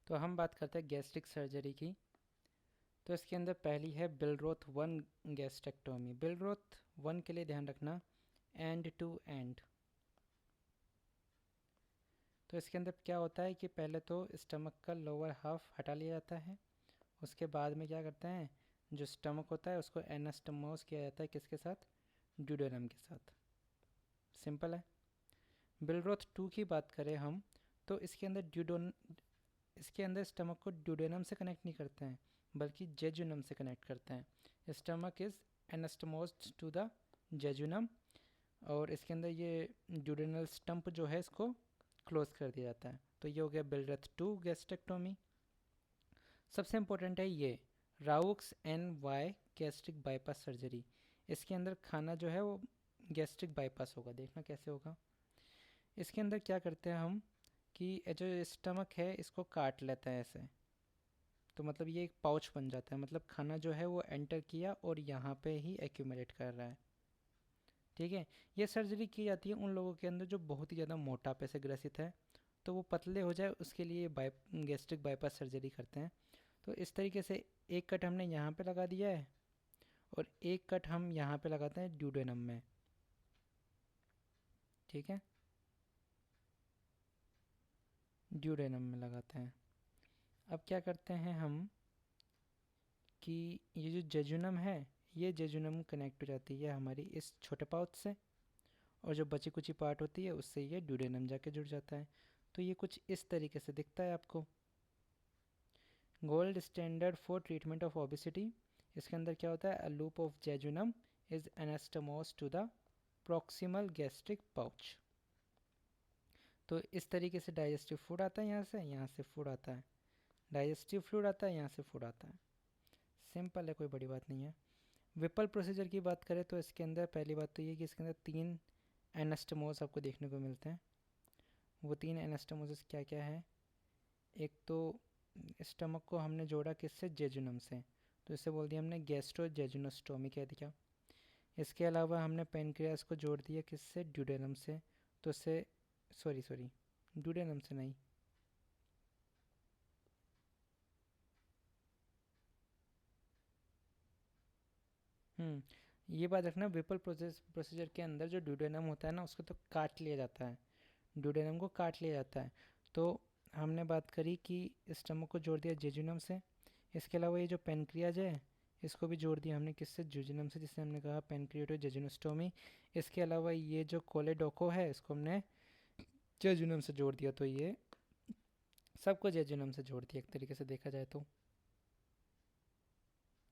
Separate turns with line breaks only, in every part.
तो हम बात करते हैं गैस्ट्रिक सर्जरी की। तो इसके अंदर पहली है बिलरोथ 1 गैस्ट्रेक्टोमी। बिलरोथ 1 के लिए ध्यान रखना एंड टू एंड। तो इसके अंदर क्या होता है कि पहले तो स्टमक का लोअर हाफ हटा लिया जाता है, उसके बाद में क्या करते हैं, जो स्टमक होता है उसको एनास्टमोस किया जाता है, किसके साथ, ड्यूडेनम के साथ। सिंपल है। बिलरोथ 2 की बात करें हम, तो इसके अंदर स्टमक को ड्यूडेनम से कनेक्ट नहीं करते हैं बल्कि जेजुनम से कनेक्ट करते हैं। Stomach is anastomosed to the jejunum, और इसके अंदर ये ड्यूडेनल स्टम्प जो है इसको क्लोज कर दिया जाता है। तो ये हो गया बिलरथ 2 गैस्ट्रेक्टोमी। सबसे इम्पोर्टेंट है ये Roux en Y gastric bypass surgery. इसके अंदर खाना जो है वो गैस्ट्रिक बाईपास होगा। देखना कैसे होगा। इसके अंदर क्या करते हैं हम कि जो स्टमक है इसको काट लेते हैं ऐसे, तो मतलब ये एक पाउच बन जाता है, मतलब खाना जो है वो एंटर किया और यहाँ पे ही एक्यूमुलेट कर रहा है। ठीक है। ये सर्जरी की जाती है उन लोगों के अंदर जो बहुत ही ज़्यादा मोटापे से ग्रसित है, तो वो पतले हो जाए उसके लिए गैस्ट्रिक बाईपास सर्जरी करते हैं। तो इस तरीके से एक कट हमने यहाँ पे लगा दिया है और एक कट हम यहाँ पे लगाते हैं ड्यूडेनम में। ठीक है, ड्यूडेनम में लगाते हैं। अब क्या करते हैं हम कि ये जो जेजुनम है, ये जेजुनम कनेक्ट हो जाती है हमारी इस छोटे पाउच से, और जो बची कुची पार्ट होती है उससे ये ड्यूडेनम जाके जुड़ जाता है। तो ये कुछ इस तरीके से दिखता है आपको। Gold standard for treatment of obesity. इसके अंदर क्या होता है, a loop of jejunum is anastomose to the proximal gastric pouch. तो इस तरीके से डाइजेस्टिव फूड आता है, यहाँ से फूड आता है, डाइजेस्टिव फ्लूइड आता है, यहाँ से फूड आता है। सिंपल है, कोई बड़ी बात नहीं है। विपल प्रोसीजर की बात करें तो इसके अंदर पहली बात तो ये कि इसके अंदर 3 एनास्टमोस आपको देखने को मिलते हैं। वो 3 एनास्टमोसिस क्या क्या है, एक तो स्टमक को हमने जोड़ा किससे, जेजुनम से, तो इसे बोल दिया हमने गैस्ट्रो जेजुनोस्टोमी कह दिया। इसके अलावा हमने पेनक्रियास को जोड़ दिया किससे, ड्यूडेनम से, तो इससे सॉरी ड्यूडेनम से नहीं, ये बात रखना, विपल प्रोसीजर के अंदर जो ड्यूडेनम होता है ना उसको तो काट लिया जाता है, ड्यूडेनम को काट लिया जाता है। तो हमने बात करी कि स्टमक को जोड़ दिया जेजुनम से। इसके अलावा ये जो पेनक्रियाज है इसको भी जोड़ दिया हमने किससे, जूजिनम से, जिससे हमने कहा पेनक्रिएटो जेजुनोस्टोमी। इसके अलावा ये जो कोलेडोको है इसको हमने जेजुनम से जोड़ दिया। तो ये सबको जेजुनम से जोड़ दिया, एक तरीके से देखा जाए तो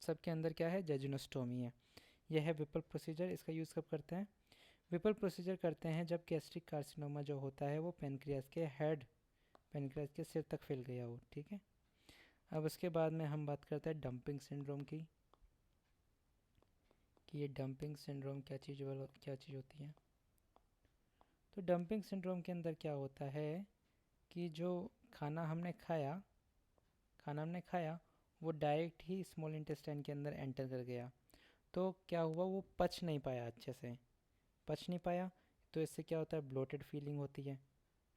सबके अंदर क्या है, जेजुनोस्टोमी है। यह है विपल प्रोसीजर। इसका यूज़ कब करते हैं, विपल प्रोसीजर करते हैं जब गैस्ट्रिक कार्सिनोमा जो होता है वो पेनक्रियास के हेड, पेनक्रियास के सिर तक फैल गया हो। ठीक है। अब उसके बाद में हम बात करते हैं डंपिंग सिंड्रोम की, कि ये डंपिंग सिंड्रोम क्या चीज़ होती है। तो डंपिंग सिंड्रोम के अंदर क्या होता है कि जो खाना हमने खाया खाना हमने खाया वो डायरेक्ट ही स्मॉल इंटेस्टाइन के अंदर एंटर कर गया। तो क्या हुआ, वो पच नहीं पाया, अच्छे से पच नहीं पाया। तो इससे क्या होता है, ब्लोटेड फीलिंग होती है।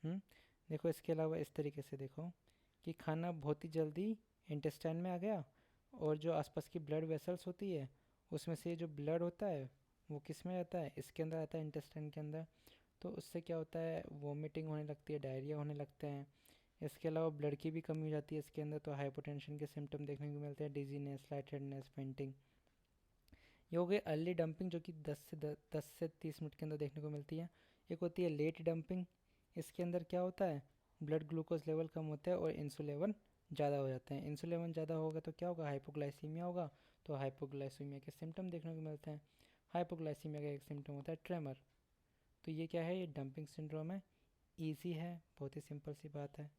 हम्म देखो, इसके अलावा इस तरीके से देखो कि खाना बहुत ही जल्दी इंटेस्टाइन में आ गया, और जो आसपास की ब्लड वेसल्स होती है उसमें से जो ब्लड होता है वो किस में आता है, इसके अंदर आता है, इंटेस्टाइन के अंदर। तो उससे क्या होता है, वोमिटिंग होने लगती है, डायरिया होने लगते हैं। इसके अलावा ब्लड की भी कमी हो जाती है इसके अंदर, तो हाइपोटेंशन के सिम्टम देखने को मिलते हैं, डिजीनेस, लाइट हेडनेस, फेंटिंग। ये हो गई अर्ली डंपिंग जो कि 10 से 30 मिनट के अंदर देखने को मिलती है। एक होती है लेट डंपिंग। इसके अंदर क्या होता है, ब्लड ग्लूकोज लेवल कम होता है और इंसुलिन लेवल ज़्यादा हो जाते हैं। इंसुलिन लेवल ज़्यादा होगा तो क्या होगा, हाइपोग्लाइसीमिया होगा। तो हाइपोग्लाइसीमिया के सिम्टम देखने को मिलते हैं। हाइपोग्लाइसीमिया का एक सिम्टम होता है ट्रेमर। तो ये क्या है, ये डंपिंग सिंड्रोम है। ईजी है, बहुत ही सिंपल सी बात है।